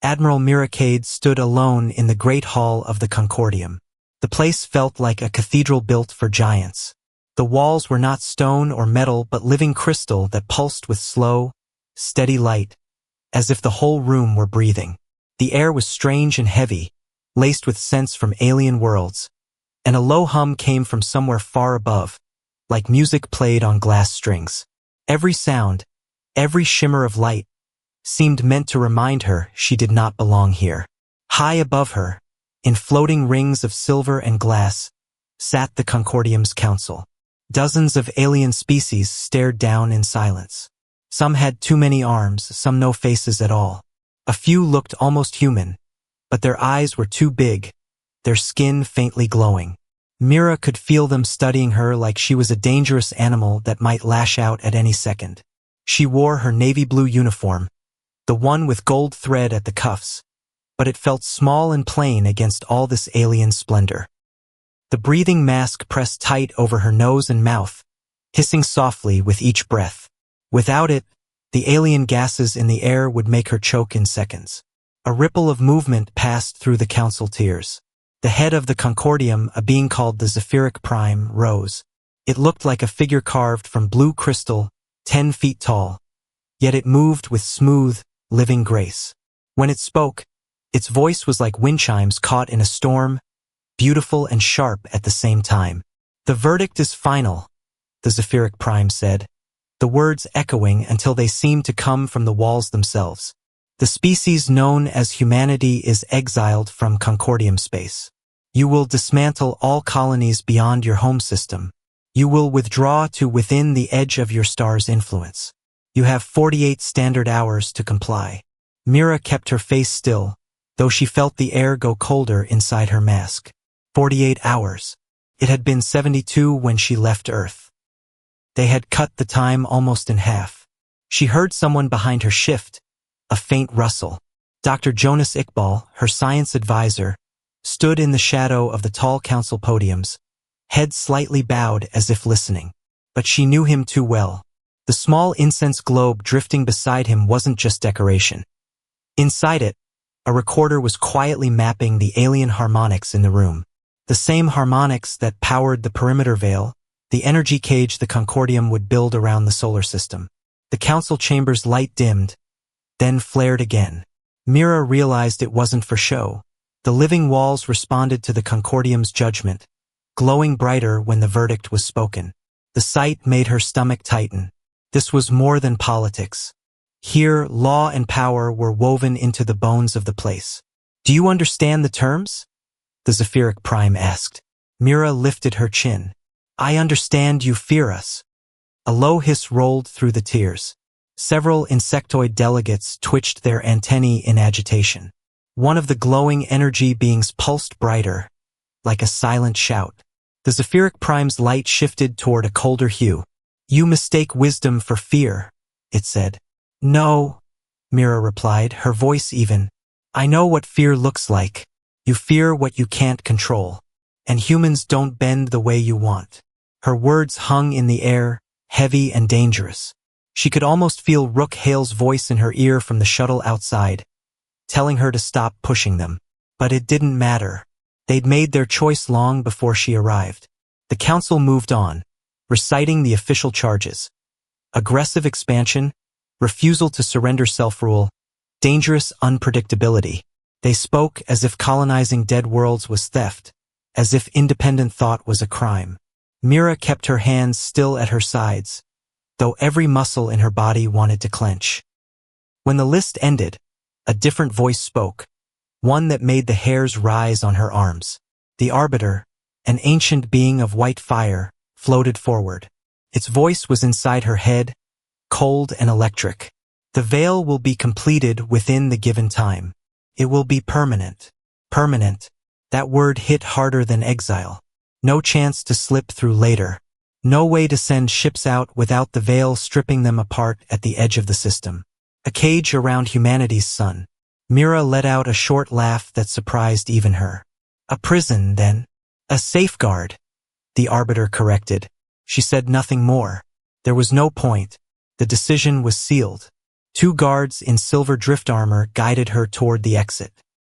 Admiral Miracade stood alone in the great hall of the Concordium. The place felt like a cathedral built for giants. The walls were not stone or metal but living crystal that pulsed with slow, steady light, as if the whole room were breathing. The air was strange and heavy, laced with scents from alien worlds, and a low hum came from somewhere far above, like music played on glass strings. Every sound, every shimmer of light, seemed meant to remind her she did not belong here. High above her, in floating rings of silver and glass, sat the Concordium's council. Dozens of alien species stared down in silence. Some had too many arms, some no faces at all. A few looked almost human, but their eyes were too big, their skin faintly glowing. Mira could feel them studying her like she was a dangerous animal that might lash out at any second. She wore her navy blue uniform, the one with gold thread at the cuffs, but it felt small and plain against all this alien splendor. The breathing mask pressed tight over her nose and mouth, hissing softly with each breath. Without it, the alien gases in the air would make her choke in seconds. A ripple of movement passed through the council tiers. The head of the Concordium, a being called the Zephyric Prime, rose. It looked like a figure carved from blue crystal, 10 feet tall, yet it moved with smooth, living grace. When it spoke, its voice was like wind chimes caught in a storm, beautiful and sharp at the same time. "The verdict is final," the Zephyric Prime said, the words echoing until they seemed to come from the walls themselves. "The species known as humanity is exiled from Concordium space. You will dismantle all colonies beyond your home system. You will withdraw to within the edge of your star's influence. You have 48 standard hours to comply." Mira kept her face still, though she felt the air go colder inside her mask. 48 hours. It had been 72 when she left Earth. They had cut the time almost in half. She heard someone behind her shift, a faint rustle. Dr. Jonas Iqbal, her science advisor, stood in the shadow of the tall council podiums, head slightly bowed as if listening. But she knew him too well. The small incense globe drifting beside him wasn't just decoration. Inside it, a recorder was quietly mapping the alien harmonics in the room. The same harmonics that powered the perimeter veil, the energy cage the Concordium would build around the solar system. The council chamber's light dimmed, then flared again. Mira realized it wasn't for show. The living walls responded to the Concordium's judgment, glowing brighter when the verdict was spoken. The sight made her stomach tighten. This was more than politics. Here, law and power were woven into the bones of the place. "Do you understand the terms?" the Zephyric Prime asked. Mira lifted her chin. "I understand you fear us." A low hiss rolled through the tiers. Several insectoid delegates twitched their antennae in agitation. One of the glowing energy beings pulsed brighter, like a silent shout. The Zephyric Prime's light shifted toward a colder hue. "You mistake wisdom for fear," it said. "No," Mira replied, her voice even. "I know what fear looks like. You fear what you can't control. And humans don't bend the way you want." Her words hung in the air, heavy and dangerous. She could almost feel Rook Hale's voice in her ear from the shuttle outside, telling her to stop pushing them. But it didn't matter. They'd made their choice long before she arrived. The council moved on, reciting the official charges. Aggressive expansion, refusal to surrender self-rule, dangerous unpredictability. They spoke as if colonizing dead worlds was theft, as if independent thought was a crime. Mira kept her hands still at her sides, though every muscle in her body wanted to clench. When the list ended, a different voice spoke, one that made the hairs rise on her arms. The Arbiter, an ancient being of white fire, floated forward. Its voice was inside her head, cold and electric. "The veil will be completed within the given time. It will be permanent." Permanent. That word hit harder than exile. No chance to slip through later. No way to send ships out without the veil stripping them apart at the edge of the system. A cage around humanity's sun. Mira let out a short laugh that surprised even her. "A prison, then?" "A safeguard," the Arbiter corrected. She said nothing more. There was no point. The decision was sealed. 2 guards in silver drift armor guided her toward the exit.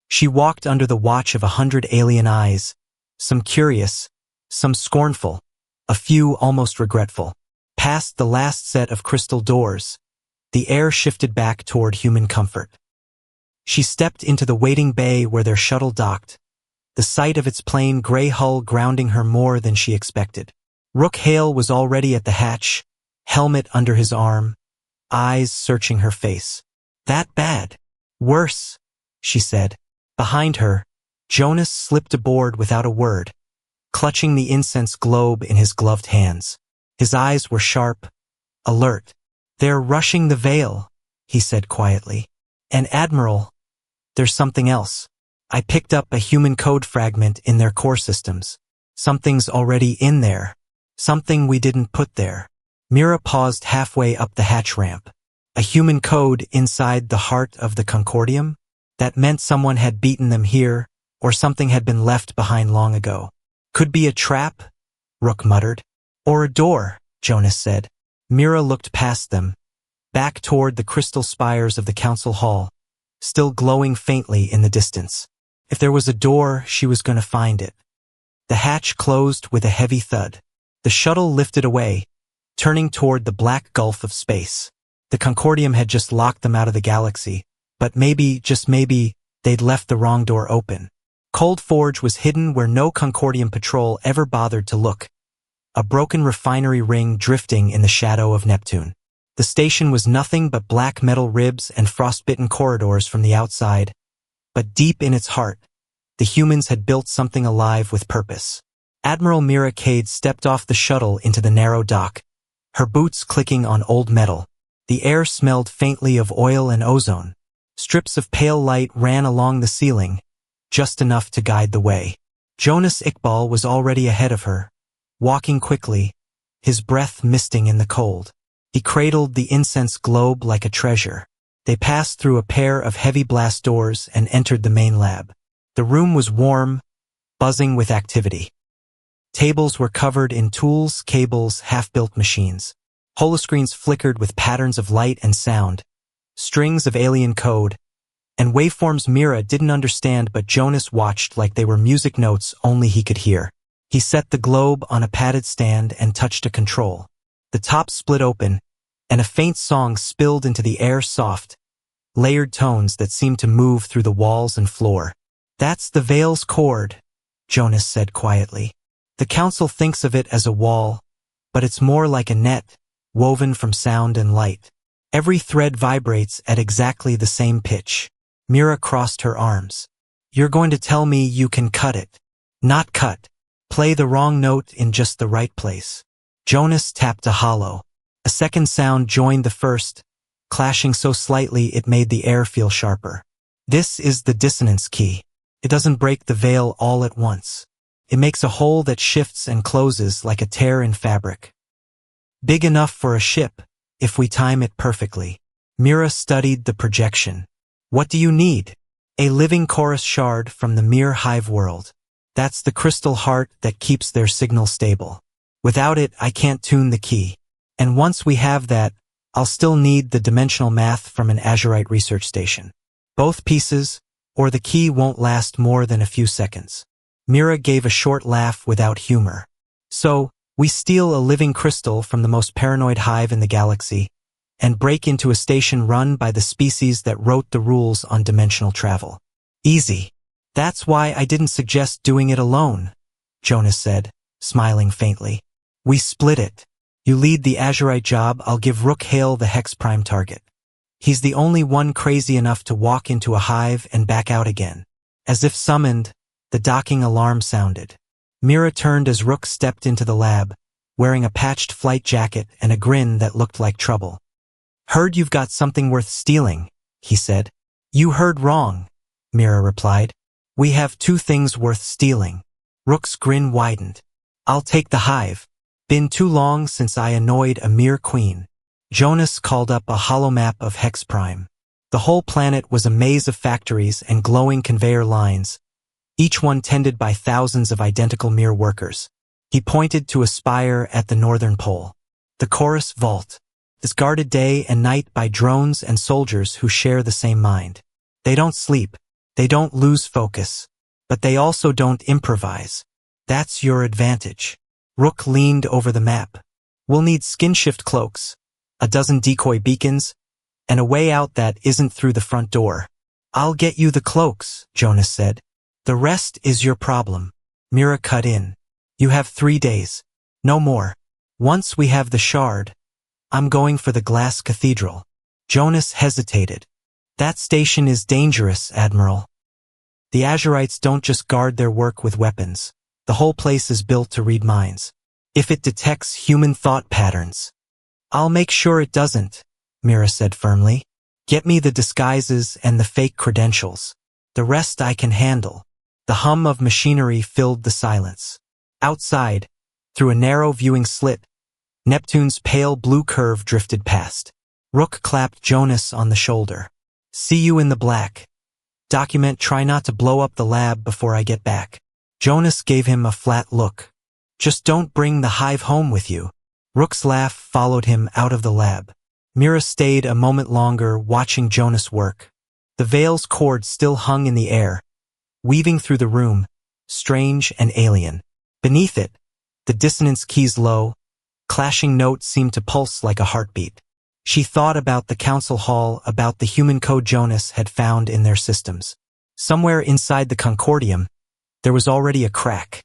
She walked under the watch of 100 alien eyes, some curious, some scornful, a few almost regretful. Past the last set of crystal doors, the air shifted back toward human comfort. She stepped into the waiting bay where their shuttle docked, the sight of its plain gray hull grounding her more than she expected. Rook Hale was already at the hatch, helmet under his arm, eyes searching her face. "That bad?" "Worse," she said. Behind her, Jonas slipped aboard without a word, clutching the incense globe in his gloved hands. His eyes were sharp, alert. "They're rushing the veil," he said quietly. "And Admiral, there's something else. I picked up a human code fragment in their core systems. Something's already in there. Something we didn't put there." Mira paused halfway up the hatch ramp. A human code inside the heart of the Concordium? That meant someone had beaten them here, or something had been left behind long ago. "Could be a trap," Rook muttered. "Or a door," Jonas said. Mira looked past them, back toward the crystal spires of the council hall, still glowing faintly in the distance. If there was a door, she was going to find it. The hatch closed with a heavy thud. The shuttle lifted away, turning toward the black gulf of space. The Concordium had just locked them out of the galaxy, but maybe, just maybe, they'd left the wrong door open. Cold Forge was hidden where no Concordium patrol ever bothered to look, a broken refinery ring drifting in the shadow of Neptune. The station was nothing but black metal ribs and frostbitten corridors from the outside, but deep in its heart, the humans had built something alive with purpose. Admiral Mira Cade stepped off the shuttle into the narrow dock, her boots clicking on old metal. The air smelled faintly of oil and ozone. Strips of pale light ran along the ceiling, just enough to guide the way. Jonas Iqbal was already ahead of her, walking quickly, his breath misting in the cold. He cradled the incense globe like a treasure. They passed through a pair of heavy blast doors and entered the main lab. The room was warm, buzzing with activity. Tables were covered in tools, cables, half-built machines. Holoscreens flickered with patterns of light and sound, strings of alien code, and waveforms Mira didn't understand, but Jonas watched like they were music notes only he could hear. He set the globe on a padded stand and touched a control. The top split open, and a faint song spilled into the air, soft, layered tones that seemed to move through the walls and floor. "That's the Veil's cord," Jonas said quietly. "The Council thinks of it as a wall, but it's more like a net, woven from sound and light. Every thread vibrates at exactly the same pitch." Mira crossed her arms. "You're going to tell me you can cut it?" "Not cut. Play the wrong note in just the right place." Jonas tapped a hollow. A second sound joined the first, clashing so slightly it made the air feel sharper. "This is the dissonance key. It doesn't break the veil all at once. It makes a hole that shifts and closes like a tear in fabric. Big enough for a ship, if we time it perfectly." Mira studied the projection. "What do you need?" "A living chorus shard from the mere hive world. That's the crystal heart that keeps their signal stable. Without it, I can't tune the key. And once we have that, I'll still need the dimensional math from an Azurite research station. Both pieces, or the key won't last more than a few seconds." Mira gave a short laugh without humor. "So, we steal a living crystal from the most paranoid hive in the galaxy, and break into a station run by the species that wrote the rules on dimensional travel. Easy. That's why I didn't suggest doing it alone," Jonas said, smiling faintly. "We split it. You lead the Azurite job, I'll give Rook Hale the Hex Prime target. He's the only one crazy enough to walk into a hive and back out again." As if summoned, the docking alarm sounded. Mira turned as Rook stepped into the lab, wearing a patched flight jacket and a grin that looked like trouble. "Heard you've got something worth stealing," he said. "You heard wrong," Mira replied. "We have 2 things worth stealing." Rook's grin widened. "I'll take the hive. Been too long since I annoyed a mere queen." Jonas called up a holomap of Hex Prime. The whole planet was a maze of factories and glowing conveyor lines, each one tended by thousands of identical Mir workers. He pointed to a spire at the northern pole. "The Chorus Vault. is guarded day and night by drones and soldiers who share the same mind. They don't sleep, they don't lose focus, but they also don't improvise. That's your advantage. Rook leaned over the map. We'll need skin-shift cloaks, a dozen decoy beacons, and a way out that isn't through the front door. I'll get you the cloaks, Jonas said. The rest is your problem. Mira cut in. You have 3 days. No more. Once we have the shard, I'm going for the glass cathedral. Jonas hesitated. That station is dangerous, Admiral. The Azurites don't just guard their work with weapons. The whole place is built to read minds. If it detects human thought patterns. I'll make sure it doesn't, Mira said firmly. Get me the disguises and the fake credentials. The rest I can handle. The hum of machinery filled the silence. Outside, through a narrow viewing slit, Neptune's pale blue curve drifted past. Rook clapped Jonas on the shoulder. See you in the black. Document try not to blow up the lab before I get back. Jonas gave him a flat look. Just don't bring the hive home with you. Rook's laugh followed him out of the lab. Mira stayed a moment longer watching Jonas work. The veil's cord still hung in the air, weaving through the room, strange and alien. Beneath it, the dissonance keys low, clashing notes seemed to pulse like a heartbeat. She thought about the council hall, about the human code Jonas had found in their systems. Somewhere inside the Concordium, there was already a crack.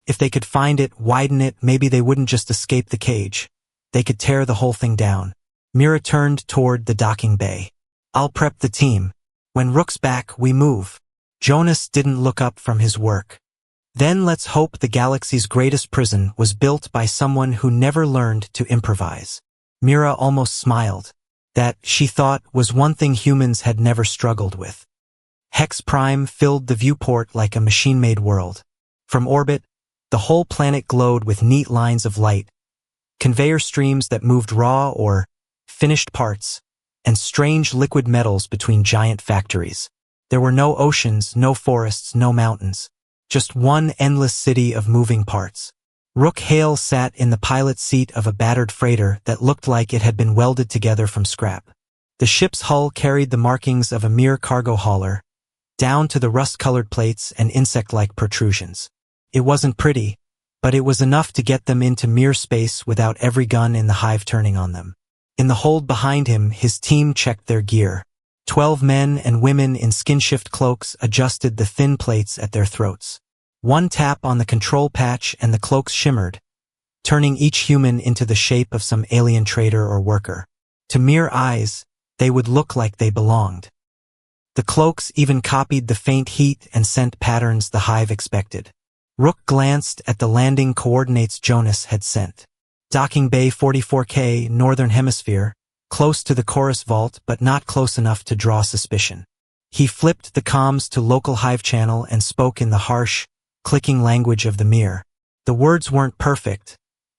If they could find it, widen it, maybe they wouldn't just escape the cage. They could tear the whole thing down. Mira turned toward the docking bay. I'll prep the team. When Rook's back, we move. Jonas didn't look up from his work. Then let's hope the galaxy's greatest prison was built by someone who never learned to improvise. Mira almost smiled. That, she thought, was one thing humans had never struggled with. Hex Prime filled the viewport like a machine-made world. From orbit, the whole planet glowed with neat lines of light, conveyor streams that moved raw or finished parts, and strange liquid metals between giant factories. There were no oceans, no forests, no mountains. Just one endless city of moving parts. Rook Hale sat in the pilot's seat of a battered freighter that looked like it had been welded together from scrap. The ship's hull carried the markings of a mere cargo hauler, down to the rust-colored plates and insect-like protrusions. It wasn't pretty, but it was enough to get them into mere space without every gun in the hive turning on them. In the hold behind him, his team checked their gear. 12 men and women in skin-shift cloaks adjusted the thin plates at their throats. One tap on the control patch and the cloaks shimmered, turning each human into the shape of some alien trader or worker. To mere eyes, they would look like they belonged. The cloaks even copied the faint heat and scent patterns the hive expected. Rook glanced at the landing coordinates Jonas had sent. Docking Bay 44K, Northern Hemisphere, close to the chorus vault but not close enough to draw suspicion. He flipped the comms to local hive channel and spoke in the harsh, clicking language of the Mir. The words weren't perfect,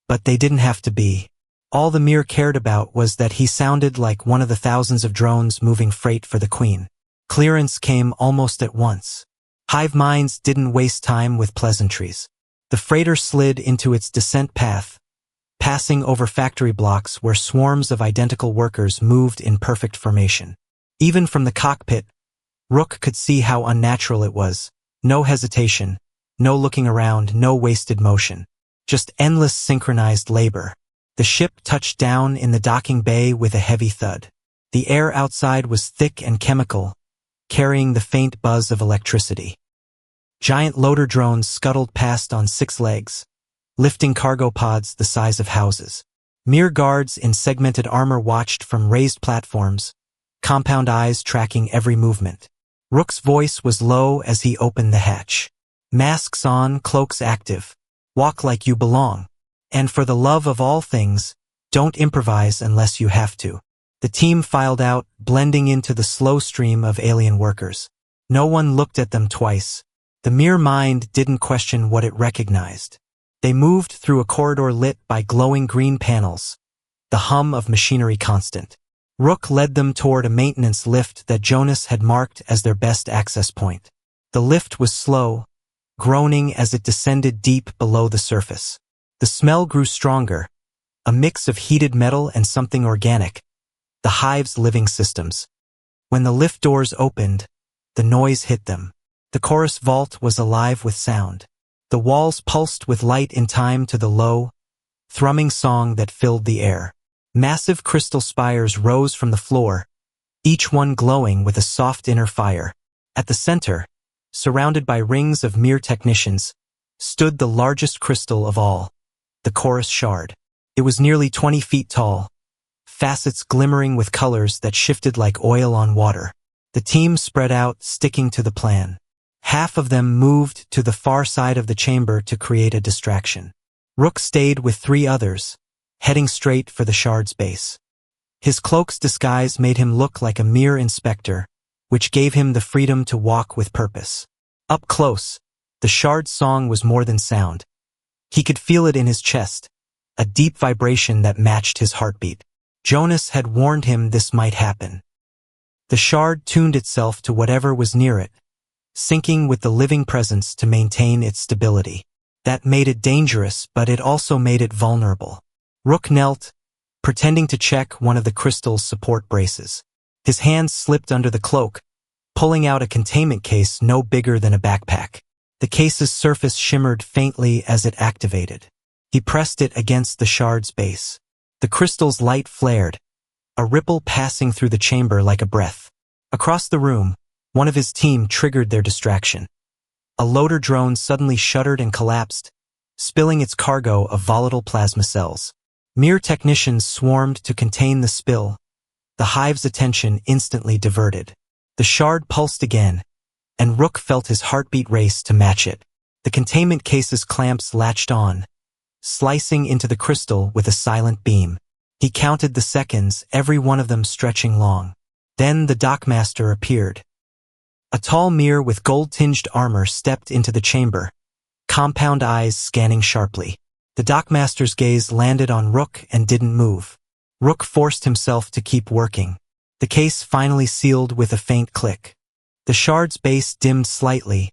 but they didn't have to be. All the Mir cared about was that he sounded like one of the thousands of drones moving freight for the Queen. Clearance came almost at once. Hive minds didn't waste time with pleasantries. The freighter slid into its descent path, passing over factory blocks where swarms of identical workers moved in perfect formation. Even from the cockpit, Rook could see how unnatural it was. No hesitation, no looking around, no wasted motion. Just endless synchronized labor. The ship touched down in the docking bay with a heavy thud. The air outside was thick and chemical, carrying the faint buzz of electricity. Giant loader drones scuttled past on 6 legs, lifting cargo pods the size of houses. Mere guards in segmented armor watched from raised platforms, compound eyes tracking every movement. Rook's voice was low as he opened the hatch. Masks on, cloaks active. Walk like you belong. And for the love of all things, don't improvise unless you have to. The team filed out, blending into the slow stream of alien workers. No one looked at them twice. The mere mind didn't question what it recognized. They moved through a corridor lit by glowing green panels, the hum of machinery constant. Rook led them toward a maintenance lift that Jonas had marked as their best access point. The lift was slow, groaning as it descended deep below the surface. The smell grew stronger, a mix of heated metal and something organic, the hive's living systems. When the lift doors opened, the noise hit them. The chorus vault was alive with sound. The walls pulsed with light in time to the low, thrumming song that filled the air. Massive crystal spires rose from the floor, each one glowing with a soft inner fire. At the center, surrounded by rings of mere technicians, stood the largest crystal of all, the chorus shard. It was nearly 20 feet tall, facets glimmering with colors that shifted like oil on water. The team spread out, sticking to the plan. Half of them moved to the far side of the chamber to create a distraction. Rook stayed with 3 others, heading straight for the shard's base. His cloak's disguise made him look like a mere inspector, which gave him the freedom to walk with purpose. Up close, the shard's song was more than sound. He could feel it in his chest, a deep vibration that matched his heartbeat. Jonas had warned him this might happen. The shard tuned itself to whatever was near it, syncing with the living presence to maintain its stability. That made it dangerous, but it also made it vulnerable. Rook knelt, pretending to check one of the crystal's support braces. His hands slipped under the cloak, pulling out a containment case no bigger than a backpack. The case's surface shimmered faintly as it activated. He pressed it against the shard's base. The crystal's light flared, a ripple passing through the chamber like a breath. Across the room, one of his team triggered their distraction. A loader drone suddenly shuddered and collapsed, spilling its cargo of volatile plasma cells. Mere technicians swarmed to contain the spill, the hive's attention instantly diverted. The shard pulsed again, and Rook felt his heartbeat race to match it. The containment case's clamps latched on, slicing into the crystal with a silent beam. He counted the seconds, every one of them stretching long. Then the dockmaster appeared. A tall mirror with gold-tinged armor stepped into the chamber, compound eyes scanning sharply. The dockmaster's gaze landed on Rook and didn't move. Rook forced himself to keep working. The case finally sealed with a faint click. The shard's base dimmed slightly,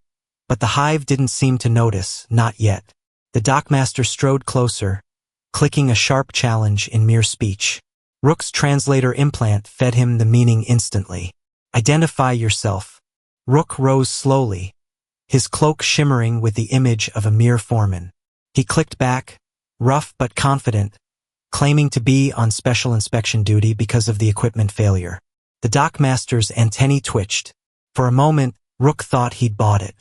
but the hive didn't seem to notice, not yet. The dockmaster strode closer, clicking a sharp challenge in mere speech. Rook's translator implant fed him the meaning instantly. Identify yourself. Rook rose slowly, his cloak shimmering with the image of a mere foreman. He clicked back, rough but confident, claiming to be on special inspection duty because of the equipment failure. The dockmaster's antennae twitched. For a moment, Rook thought he'd bought it.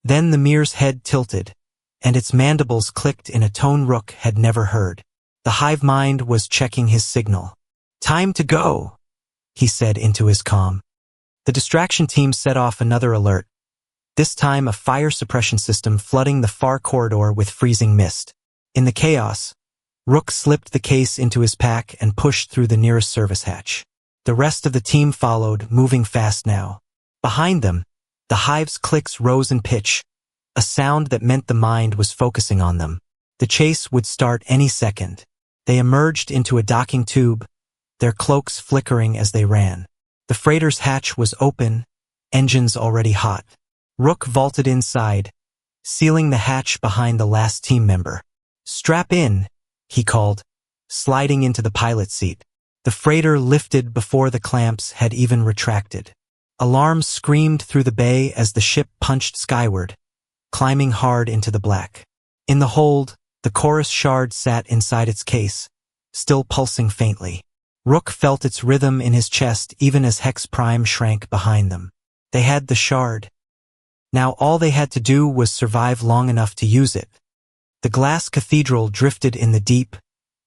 Then the mirror's head tilted, and its mandibles clicked in a tone Rook had never heard. The hive mind was checking his signal. "Time to go," he said into his comm. The distraction team set off another alert, this time a fire suppression system flooding the far corridor with freezing mist. In the chaos, Rook slipped the case into his pack and pushed through the nearest service hatch. The rest of the team followed, moving fast now. Behind them, the hive's clicks rose in pitch, a sound that meant the mind was focusing on them. The chase would start any second. They emerged into a docking tube, their cloaks flickering as they ran. The freighter's hatch was open, engines already hot. Rook vaulted inside, sealing the hatch behind the last team member. "Strap in," he called, sliding into the pilot seat. The freighter lifted before the clamps had even retracted. Alarms screamed through the bay as the ship punched skyward, climbing hard into the black. In the hold, the chorus shard sat inside its case, still pulsing faintly. Rook felt its rhythm in his chest even as Hex Prime shrank behind them. They had the shard. Now all they had to do was survive long enough to use it. The glass cathedral drifted in the deep,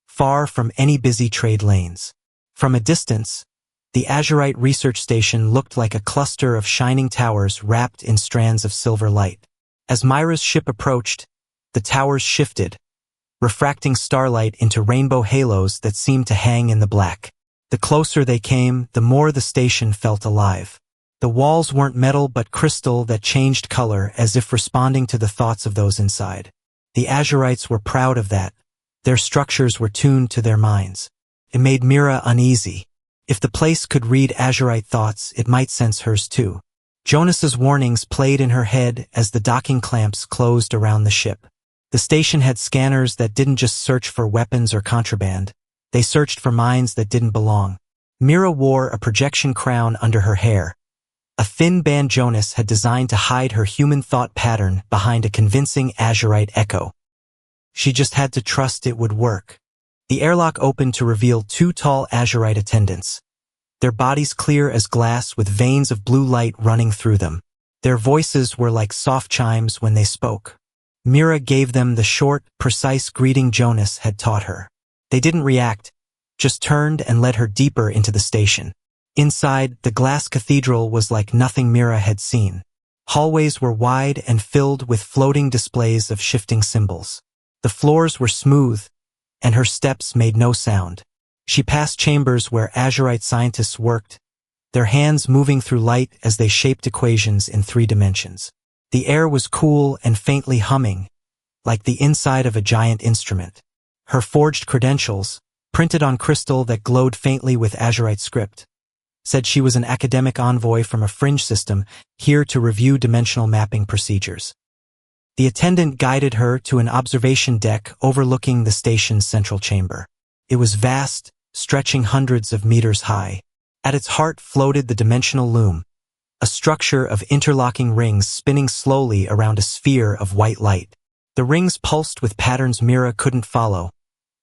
far from any busy trade lanes. From a distance, the Azurite research station looked like a cluster of shining towers wrapped in strands of silver light. As Myra's ship approached, the towers shifted, refracting starlight into rainbow halos that seemed to hang in the black. The closer they came, the more the station felt alive. The walls weren't metal but crystal that changed color as if responding to the thoughts of those inside. The Azurites were proud of that. Their structures were tuned to their minds. It made Mira uneasy. If the place could read Azurite thoughts, it might sense hers too. Jonas's warnings played in her head as the docking clamps closed around the ship. The station had scanners that didn't just search for weapons or contraband. They searched for minds that didn't belong. Mira wore a projection crown under her hair. A thin band Jonas had designed to hide her human thought pattern behind a convincing azurite echo. She just had to trust it would work. The airlock opened to reveal two tall azurite attendants. Their bodies clear as glass with veins of blue light running through them. Their voices were like soft chimes when they spoke. Mira gave them the short, precise greeting Jonas had taught her. They didn't react, just turned and led her deeper into the station. Inside, the glass cathedral was like nothing Mira had seen. Hallways were wide and filled with floating displays of shifting symbols. The floors were smooth, and her steps made no sound. She passed chambers where azurite scientists worked, their hands moving through light as they shaped equations in 3 dimensions. The air was cool and faintly humming, like the inside of a giant instrument. Her forged credentials, printed on crystal that glowed faintly with azurite script, said she was an academic envoy from a fringe system here to review dimensional mapping procedures. The attendant guided her to an observation deck overlooking the station's central chamber. It was vast, stretching hundreds of meters high. At its heart floated the dimensional loom, a structure of interlocking rings spinning slowly around a sphere of white light. The rings pulsed with patterns Mira couldn't follow,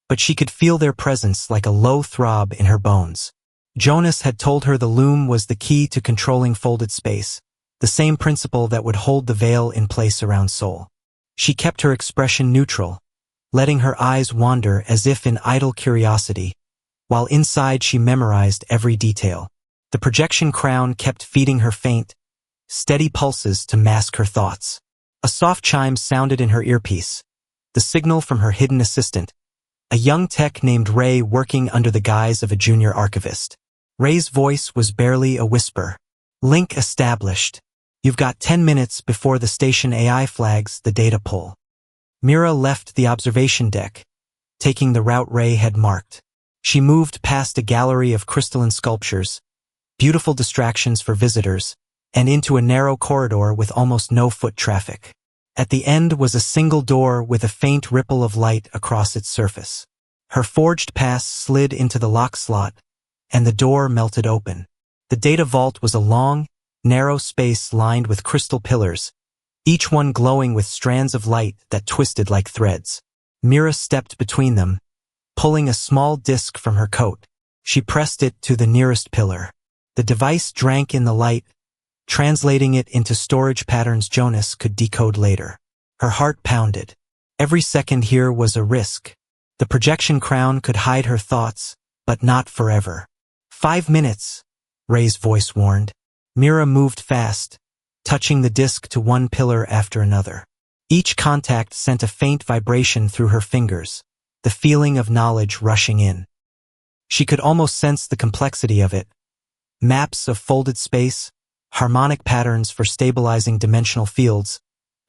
but she could feel their presence like a low throb in her bones. Jonas had told her the loom was the key to controlling folded space, the same principle that would hold the veil in place around Soul. She kept her expression neutral, letting her eyes wander as if in idle curiosity, while inside she memorized every detail. The projection crown kept feeding her faint, steady pulses to mask her thoughts. A soft chime sounded in her earpiece, the signal from her hidden assistant, a young tech named Ray working under the guise of a junior archivist. Ray's voice was barely a whisper. Link established. You've got 10 minutes before the station AI flags the data pull. Mira left the observation deck, taking the route Ray had marked. She moved past a gallery of crystalline sculptures, beautiful distractions for visitors, and into a narrow corridor with almost no foot traffic. At the end was a single door with a faint ripple of light across its surface. Her forged pass slid into the lock slot, and the door melted open. The data vault was a long, narrow space lined with crystal pillars, each one glowing with strands of light that twisted like threads. Mira stepped between them, pulling a small disc from her coat. She pressed it to the nearest pillar. The device drank in the light, translating it into storage patterns Jonas could decode later. Her heart pounded. Every second here was a risk. The projection crown could hide her thoughts, but not forever. 5 minutes, Ray's voice warned. Mira moved fast, touching the disc to one pillar after another. Each contact sent a faint vibration through her fingers, the feeling of knowledge rushing in. She could almost sense the complexity of it. Maps of folded space, harmonic patterns for stabilizing dimensional fields,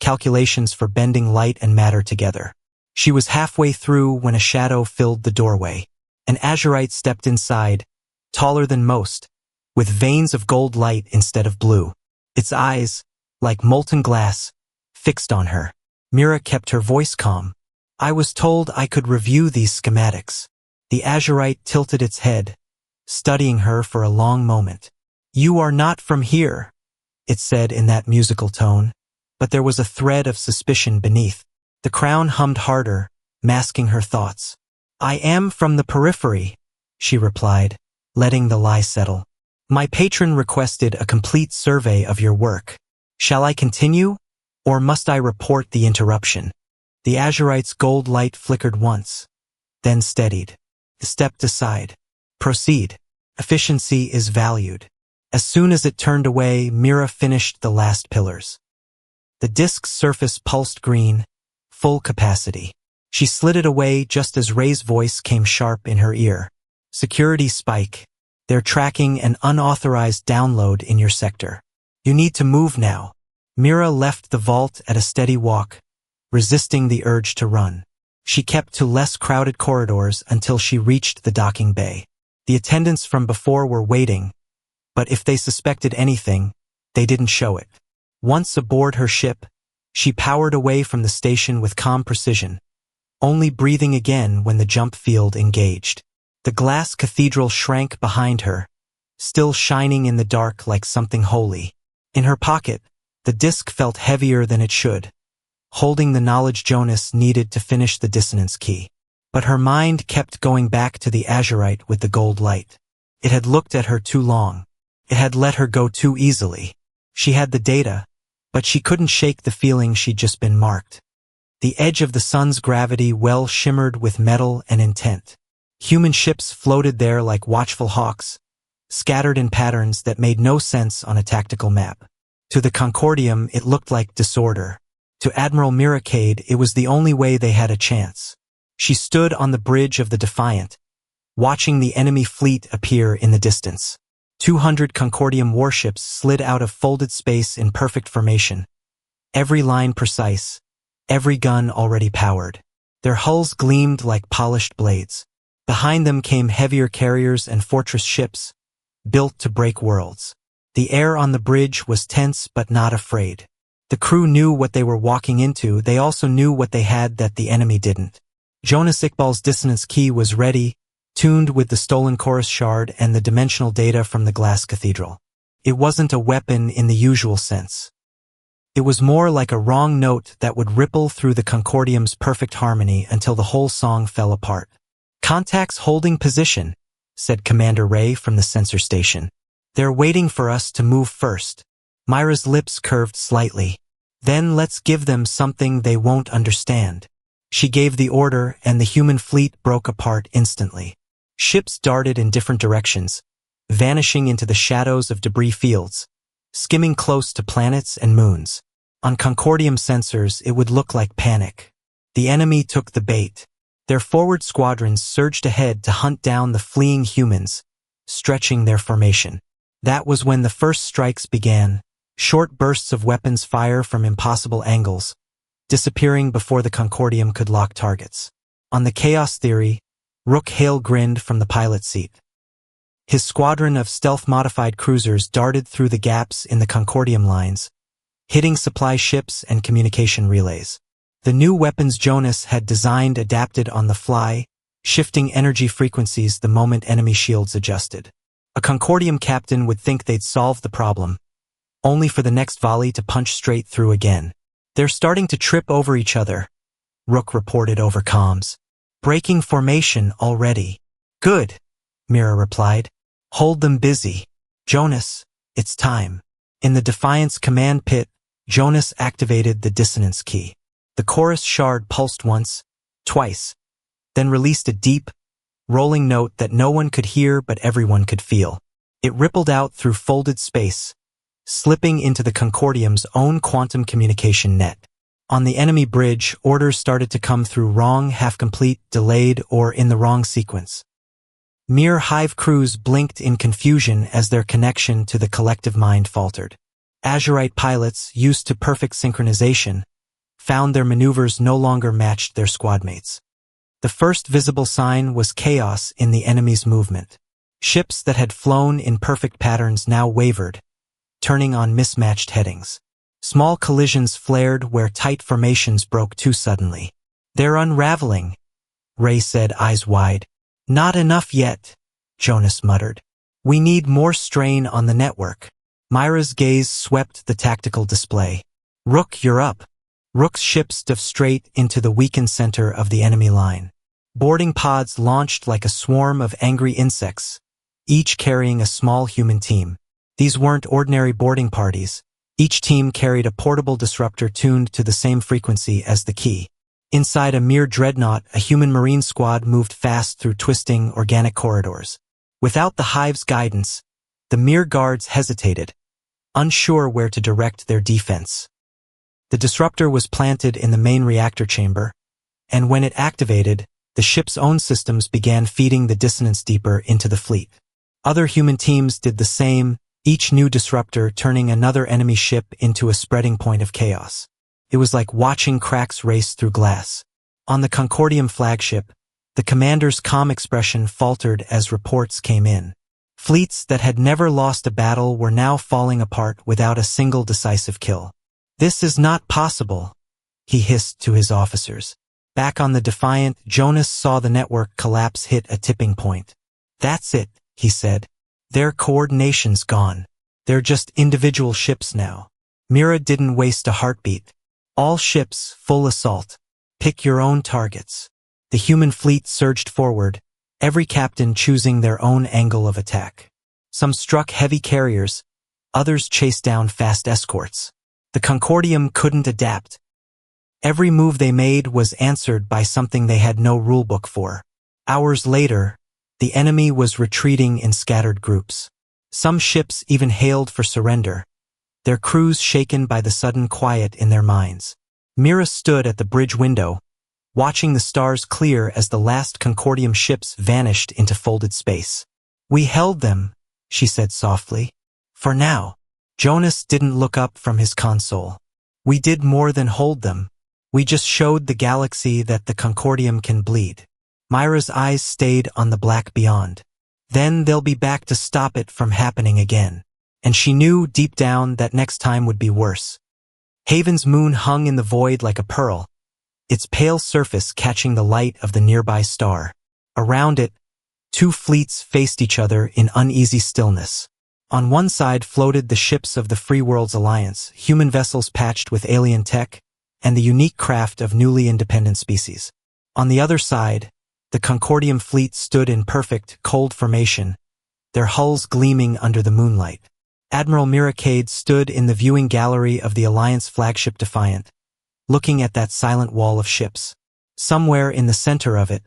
calculations for bending light and matter together. She was halfway through when a shadow filled the doorway. An azurite stepped inside, taller than most, with veins of gold light instead of blue. Its eyes, like molten glass, fixed on her. Mira kept her voice calm. I was told I could review these schematics. The azurite tilted its head, studying her for a long moment. You are not from here, it said in that musical tone, but there was a thread of suspicion beneath. The crown hummed harder, masking her thoughts. I am from the periphery, she replied, letting the lie settle. My patron requested a complete survey of your work. Shall I continue, or must I report the interruption? The azurite's gold light flickered once, then steadied. Stepped aside. Proceed. Efficiency is valued. As soon as it turned away, Mira finished the last pillars. The disk's surface pulsed green, full capacity. She slid it away just as Ray's voice came sharp in her ear. Security spike. They're tracking an unauthorized download in your sector. You need to move now. Mira left the vault at a steady walk, resisting the urge to run. She kept to less crowded corridors until she reached the docking bay. The attendants from before were waiting, but if they suspected anything, they didn't show it. Once aboard her ship, She powered away from the station with calm precision, only breathing again when the jump field engaged. The glass cathedral shrank behind her, still shining in the dark like something holy. In her pocket, the disk felt heavier than it should, holding the knowledge Jonas needed to finish the dissonance key. But her mind kept going back to the azurite with the gold light. It had looked at her too long. It had let her go too easily. She had the data, but she couldn't shake the feeling she'd just been marked. The edge of the sun's gravity well shimmered with metal and intent. Human ships floated there like watchful hawks, scattered in patterns that made no sense on a tactical map. To the Concordium, it looked like disorder. To Admiral Miracade, it was the only way they had a chance. She stood on the bridge of the Defiant, watching the enemy fleet appear in the distance. 200 Concordium warships slid out of folded space in perfect formation, every line precise, every gun already powered. Their hulls gleamed like polished blades. Behind them came heavier carriers and fortress ships, built to break worlds. The air on the bridge was tense but not afraid. The crew knew what they were walking into. They also knew what they had that the enemy didn't. Jonas Iqbal's dissonance key was ready, tuned with the stolen chorus shard and the dimensional data from the glass cathedral. It wasn't a weapon in the usual sense. It was more like a wrong note that would ripple through the Concordium's perfect harmony until the whole song fell apart. "Contacts holding position," said Commander Ray from the sensor station. "They're waiting for us to move first." Myra's lips curved slightly. "Then let's give them something they won't understand." She gave the order, and the human fleet broke apart instantly. Ships darted in different directions, vanishing into the shadows of debris fields, skimming close to planets and moons. On Concordium sensors, it would look like panic. The enemy took the bait. Their forward squadrons surged ahead to hunt down the fleeing humans, stretching their formation. That was when the first strikes began, short bursts of weapons fire from impossible angles, disappearing before the Concordium could lock targets. On the Chaos Theory, Rook Hale grinned from the pilot seat. His squadron of stealth-modified cruisers darted through the gaps in the Concordium lines, hitting supply ships and communication relays. The new weapons Jonas had designed adapted on the fly, shifting energy frequencies the moment enemy shields adjusted. A Concordium captain would think they'd solved the problem, only for the next volley to punch straight through again. "They're starting to trip over each other," Rook reported over comms. "Breaking formation already." "Good," Mira replied. "Hold them busy. Jonas, it's time." In the Defiant's command pit, Jonas activated the dissonance key. The chorus shard pulsed once, twice, then released a deep, rolling note that no one could hear but everyone could feel. It rippled out through folded space, slipping into the Concordium's own quantum communication net. On the enemy bridge, orders started to come through wrong, half-complete, delayed, or in the wrong sequence. Mere hive crews blinked in confusion as their connection to the collective mind faltered. Azurite pilots, used to perfect synchronization, found their maneuvers no longer matched their squadmates. The first visible sign was chaos in the enemy's movement. Ships that had flown in perfect patterns now wavered, turning on mismatched headings. Small collisions flared where tight formations broke too suddenly. "They're unraveling," Ray said, eyes wide. "Not enough yet," Jonas muttered. "We need more strain on the network." Myra's gaze swept the tactical display. "Rook, you're up." Rook's ships dove straight into the weakened center of the enemy line. Boarding pods launched like a swarm of angry insects, each carrying a small human team. These weren't ordinary boarding parties. Each team carried a portable disruptor tuned to the same frequency as the key. Inside a mere dreadnought, a human marine squad moved fast through twisting, organic corridors. Without the hive's guidance, the mere guards hesitated, unsure where to direct their defense. The disruptor was planted in the main reactor chamber, and when it activated, the ship's own systems began feeding the dissonance deeper into the fleet. Other human teams did the same, each new disruptor turning another enemy ship into a spreading point of chaos. It was like watching cracks race through glass. On the Concordium flagship, the commander's calm expression faltered as reports came in. Fleets that had never lost a battle were now falling apart without a single decisive kill. "This is not possible," he hissed to his officers. Back on the Defiant, Jonas saw the network collapse hit a tipping point. "That's it," he said. "Their coordination's gone. They're just individual ships now." Mira didn't waste a heartbeat. "All ships, full assault. Pick your own targets." The human fleet surged forward, every captain choosing their own angle of attack. Some struck heavy carriers, others chased down fast escorts. The Concordium couldn't adapt. Every move they made was answered by something they had no rulebook for. Hours later, the enemy was retreating in scattered groups. Some ships even hailed for surrender, their crews shaken by the sudden quiet in their minds. Mira stood at the bridge window, watching the stars clear as the last Concordium ships vanished into folded space. "We held them," she said softly. "For now." Jonas didn't look up from his console. "We did more than hold them. We just showed the galaxy that the Concordium can bleed." Myra's eyes stayed on the black beyond. "Then they'll be back to stop it from happening again." And she knew deep down that next time would be worse. Haven's moon hung in the void like a pearl, its pale surface catching the light of the nearby star. Around it, two fleets faced each other in uneasy stillness. On one side floated the ships of the Free Worlds Alliance, human vessels patched with alien tech, and the unique craft of newly independent species. On the other side, the Concordium fleet stood in perfect, cold formation, their hulls gleaming under the moonlight. Admiral Miracade stood in the viewing gallery of the Alliance flagship Defiant, looking at that silent wall of ships. Somewhere in the center of it,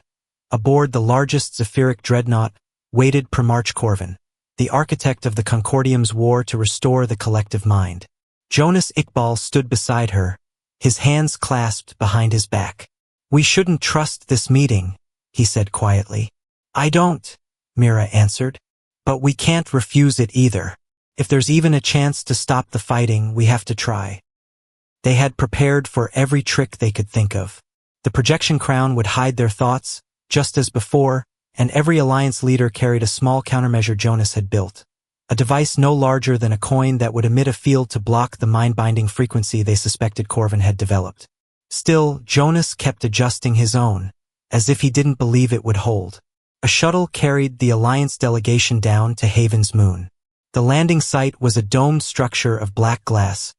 aboard the largest Zephiric dreadnought, waited Primarch Corvin, the architect of the Concordium's war to restore the collective mind. Jonas Iqbal stood beside her, his hands clasped behind his back. "We shouldn't trust this meeting," he said quietly. "I don't," Mira answered. "But we can't refuse it either. If there's even a chance to stop the fighting, we have to try." They had prepared for every trick they could think of. The projection crown would hide their thoughts, just as before, and every Alliance leader carried a small countermeasure Jonas had built. A device no larger than a coin that would emit a field to block the mind-binding frequency they suspected Corvin had developed. Still, Jonas kept adjusting his own, as if he didn't believe it would hold. A shuttle carried the Alliance delegation down to Haven's moon. The landing site was a domed structure of black glass,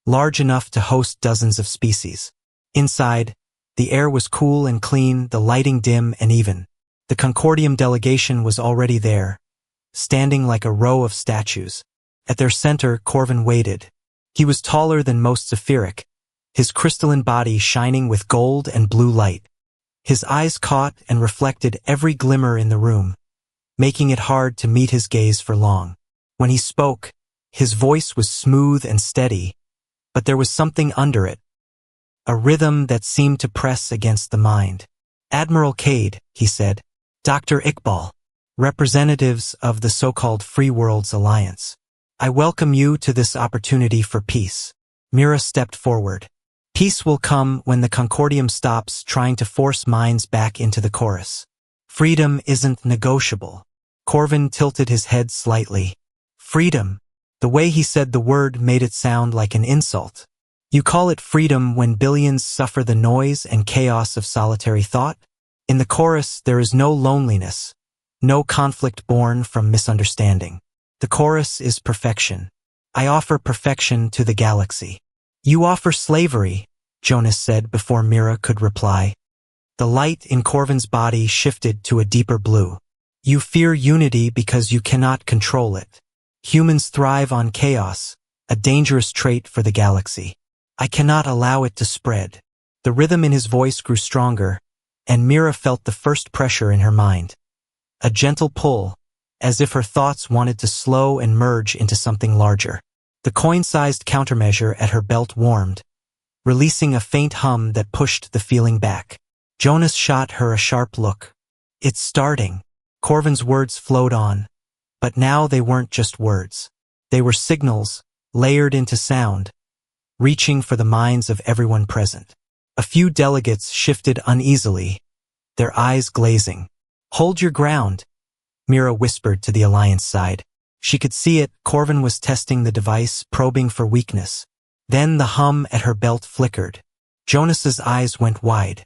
large enough to host dozens of species. Inside, the air was cool and clean, the lighting dim and even. The Concordium delegation was already there, standing like a row of statues. At their center, Corvin waited. He was taller than most Zephiric, his crystalline body shining with gold and blue light. His eyes caught and reflected every glimmer in the room, making it hard to meet his gaze for long. When he spoke, his voice was smooth and steady, but there was something under it, a rhythm that seemed to press against the mind. "Admiral Cade," he said, "Dr. Iqbal, representatives of the so-called Free Worlds Alliance, I welcome you to this opportunity for peace." Mira stepped forward. "Peace will come when the Concordium stops trying to force minds back into the chorus. Freedom isn't negotiable." Corvin tilted his head slightly. "Freedom." The way he said the word made it sound like an insult. "You call it freedom when billions suffer the noise and chaos of solitary thought? In the chorus, there is no loneliness, no conflict born from misunderstanding. The chorus is perfection. I offer perfection to the galaxy." "You offer slavery," Jonas said before Mira could reply. The light in Corvin's body shifted to a deeper blue. "You fear unity because you cannot control it. Humans thrive on chaos, a dangerous trait for the galaxy. I cannot allow it to spread." The rhythm in his voice grew stronger, and Mira felt the first pressure in her mind. A gentle pull, as if her thoughts wanted to slow and merge into something larger. The coin-sized countermeasure at her belt warmed, releasing a faint hum that pushed the feeling back. Jonas shot her a sharp look. "It's starting." Corvin's words flowed on, but now they weren't just words. They were signals, layered into sound, reaching for the minds of everyone present. A few delegates shifted uneasily, their eyes glazing. "Hold your ground," Mira whispered to the Alliance side. She could see it. Corvin was testing the device, probing for weakness. Then the hum at her belt flickered. Jonas's eyes went wide.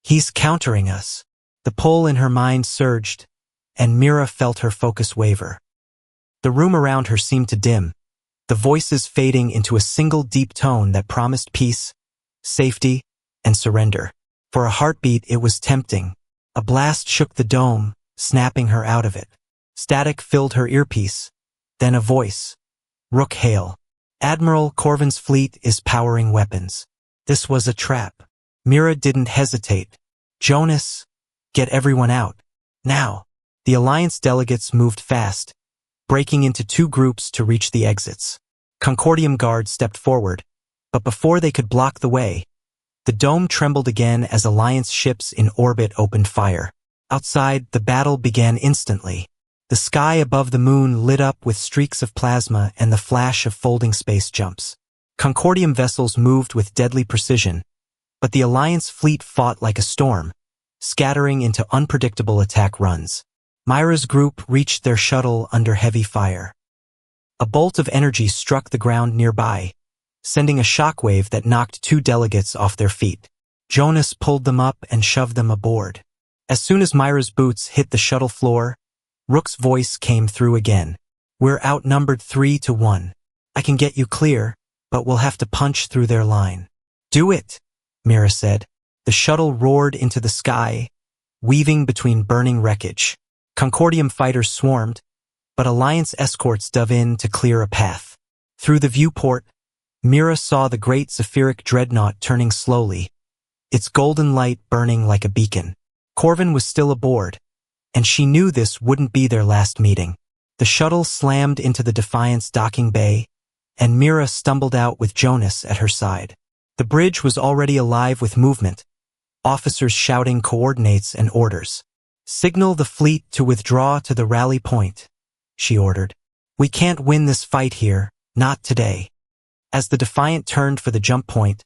He's countering us. The pull in her mind surged, and Mira felt her focus waver. The room around her seemed to dim, the voices fading into a single deep tone that promised peace, safety, and surrender. For a heartbeat, it was tempting. A blast shook the dome, snapping her out of it. Static filled her earpiece. Then a voice. Rook Hale. Admiral Corvin's fleet is powering weapons. This was a trap. Mira didn't hesitate. Jonas, get everyone out. Now. The Alliance delegates moved fast, breaking into two groups to reach the exits. Concordium guards stepped forward, but before they could block the way, the dome trembled again as Alliance ships in orbit opened fire. Outside, the battle began instantly. The sky above the moon lit up with streaks of plasma and the flash of folding space jumps. Concordium vessels moved with deadly precision, but the Alliance fleet fought like a storm, scattering into unpredictable attack runs. Myra's group reached their shuttle under heavy fire. A bolt of energy struck the ground nearby, sending a shockwave that knocked two delegates off their feet. Jonas pulled them up and shoved them aboard. As soon as Myra's boots hit the shuttle floor, Rook's voice came through again. We're outnumbered 3-1. I can get you clear, but we'll have to punch through their line. Do it, Mira said. The shuttle roared into the sky, weaving between burning wreckage. Concordium fighters swarmed, but Alliance escorts dove in to clear a path. Through the viewport, Mira saw the great Zephyrix dreadnought turning slowly, its golden light burning like a beacon. Corvin was still aboard, and she knew this wouldn't be their last meeting. The shuttle slammed into the Defiance docking bay, and Mira stumbled out with Jonas at her side. The bridge was already alive with movement, officers shouting coordinates and orders. Signal the fleet to withdraw to the rally point, she ordered. We can't win this fight here, not today. As the Defiant turned for the jump point,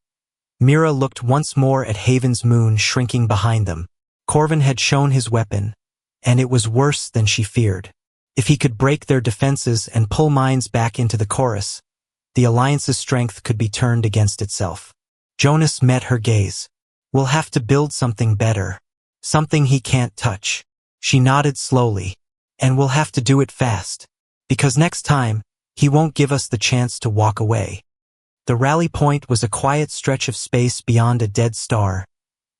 Mira looked once more at Haven's moon shrinking behind them. Corvin had shown his weapon, and it was worse than she feared. If he could break their defenses and pull mines back into the chorus, the Alliance's strength could be turned against itself. Jonas met her gaze. We'll have to build something better. Something he can't touch. She nodded slowly. And we'll have to do it fast. Because next time, he won't give us the chance to walk away. The rally point was a quiet stretch of space beyond a dead star,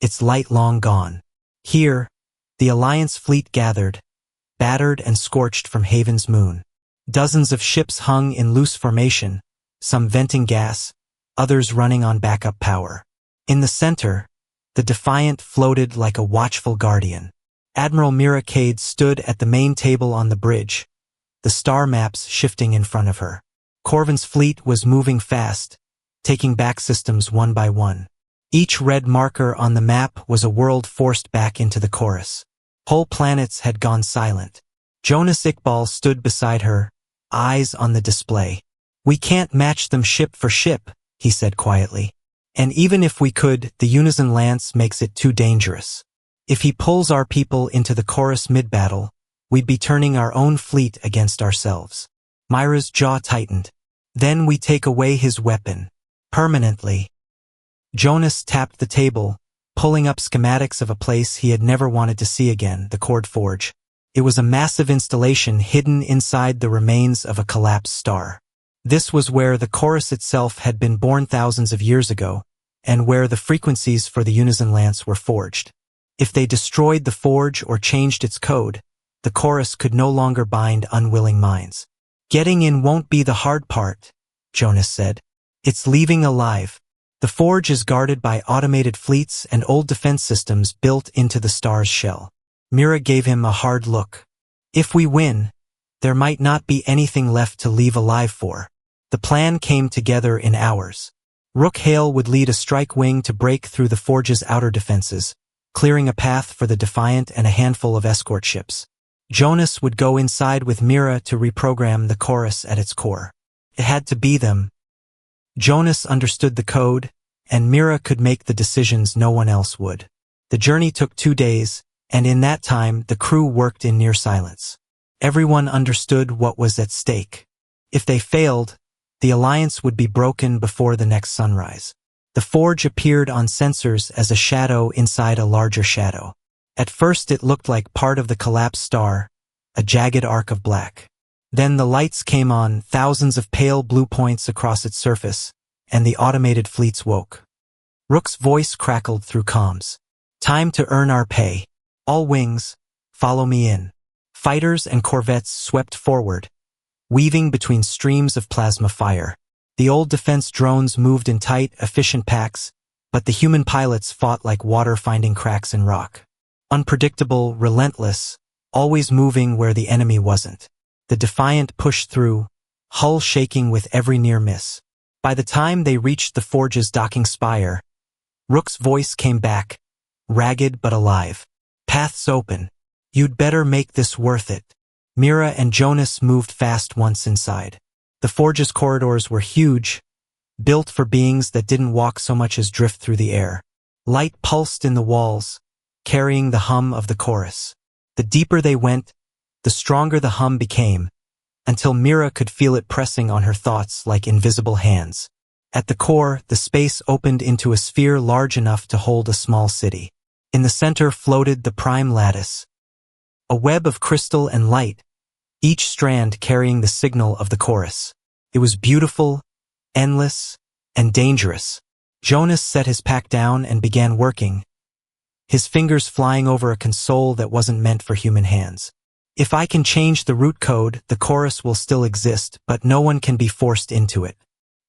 its light long gone. Here, the Alliance fleet gathered, battered and scorched from Haven's moon. Dozens of ships hung in loose formation, some venting gas, others running on backup power. In the center, the Defiant floated like a watchful guardian. Admiral Mira Cade stood at the main table on the bridge, the star maps shifting in front of her. Corvin's fleet was moving fast, taking back systems one by one. Each red marker on the map was a world forced back into the chorus. Whole planets had gone silent. Jonas Iqbal stood beside her, eyes on the display. We can't match them ship for ship, he said quietly. And even if we could, the Unison Lance makes it too dangerous. If he pulls our people into the chorus mid-battle, we'd be turning our own fleet against ourselves. Myra's jaw tightened. Then we take away his weapon. Permanently. Jonas tapped the table, pulling up schematics of a place he had never wanted to see again, the Cord Forge. It was a massive installation hidden inside the remains of a collapsed star. This was where the chorus itself had been born thousands of years ago, and where the frequencies for the Unison Lance were forged. If they destroyed the forge or changed its code, the chorus could no longer bind unwilling minds. Getting in won't be the hard part, Jonas said. It's leaving alive. The forge is guarded by automated fleets and old defense systems built into the star's shell. Mira gave him a hard look. If we win, there might not be anything left to leave alive for. The plan came together in hours. Rook Hale would lead a strike wing to break through the forge's outer defenses, clearing a path for the Defiant and a handful of escort ships. Jonas would go inside with Mira to reprogram the chorus at its core. It had to be them. Jonas understood the code, and Mira could make the decisions no one else would. The journey took 2 days, and in that time the crew worked in near silence. Everyone understood what was at stake. If they failed, The alliance would be broken before the next sunrise. The forge appeared on sensors as a shadow inside a larger shadow. At first it looked like part of the collapsed star, a jagged arc of black. Then the lights came on, thousands of pale blue points across its surface, and the automated fleets woke. Rook's voice crackled through comms. Time to earn our pay. All wings, follow me in. Fighters and corvettes swept forward, weaving between streams of plasma fire. The old defense drones moved in tight, efficient packs, but the human pilots fought like water finding cracks in rock. Unpredictable, relentless, always moving where the enemy wasn't. The Defiant pushed through, hull shaking with every near miss. By the time they reached the forge's docking spire, Rook's voice came back, ragged but alive. Paths open. You'd better make this worth it. Mira and Jonas moved fast once inside. The forge's corridors were huge, built for beings that didn't walk so much as drift through the air. Light pulsed in the walls, carrying the hum of the chorus. The deeper they went, the stronger the hum became, until Mira could feel it pressing on her thoughts like invisible hands. At the core, the space opened into a sphere large enough to hold a small city. In the center floated the prime lattice, a web of crystal and light, each strand carrying the signal of the chorus. It was beautiful, endless, and dangerous. Jonas set his pack down and began working, his fingers flying over a console that wasn't meant for human hands. If I can change the root code, the chorus will still exist, but no one can be forced into it.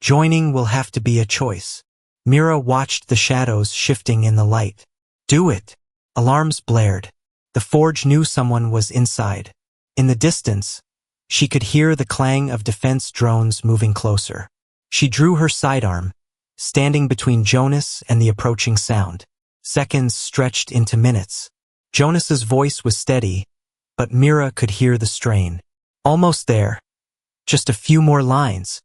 Joining will have to be a choice. Mira watched the shadows shifting in the light. Do it! Alarms blared. The forge knew someone was inside. In the distance, she could hear the clang of defense drones moving closer. She drew her sidearm, standing between Jonas and the approaching sound. Seconds stretched into minutes. Jonas's voice was steady, but Mira could hear the strain. Almost there. Just a few more lines.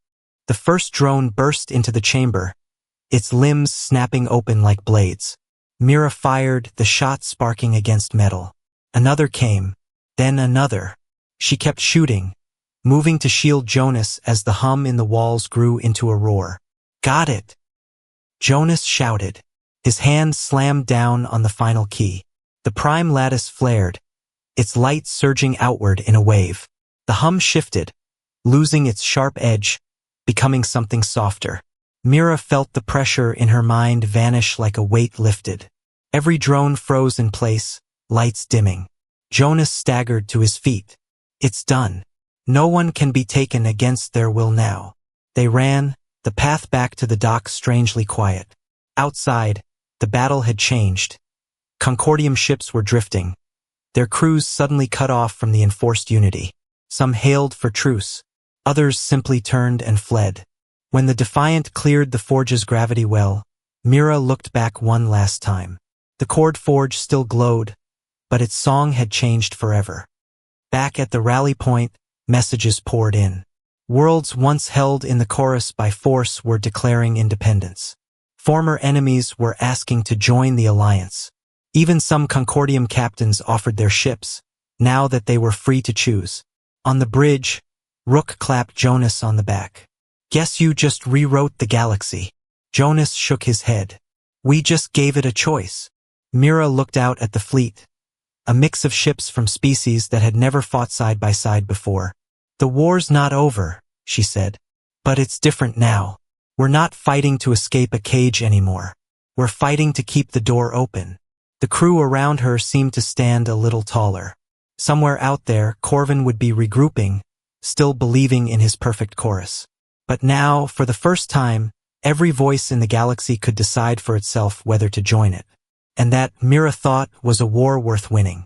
The first drone burst into the chamber, its limbs snapping open like blades. Mira fired, the shot sparking against metal. Another came, then another. She kept shooting, moving to shield Jonas as the hum in the walls grew into a roar. Got it! Jonas shouted. His hand slammed down on the final key. The prime lattice flared, its light surging outward in a wave. The hum shifted, losing its sharp edge, becoming something softer. Mira felt the pressure in her mind vanish like a weight lifted. Every drone froze in place, lights dimming. Jonas staggered to his feet. It's done. No one can be taken against their will now. They ran, the path back to the dock strangely quiet. Outside, the battle had changed. Concordium ships were drifting, their crews suddenly cut off from the enforced unity. Some hailed for truce, others simply turned and fled. When the Defiant cleared the forge's gravity well, Mira looked back one last time. The cord forge still glowed, but its song had changed forever. Back at the rally point, messages poured in. Worlds once held in the chorus by force were declaring independence. Former enemies were asking to join the alliance. Even some Concordium captains offered their ships, now that they were free to choose. On the bridge, Rook clapped Jonas on the back. Guess you just rewrote the galaxy. Jonas shook his head. We just gave it a choice. Mira looked out at the fleet, a mix of ships from species that had never fought side by side before. The war's not over, she said. But it's different now. We're not fighting to escape a cage anymore. We're fighting to keep the door open. The crew around her seemed to stand a little taller. Somewhere out there, Corvin would be regrouping, still believing in his perfect chorus. But now, for the first time, every voice in the galaxy could decide for itself whether to join it. And that, Mira thought, was a war worth winning.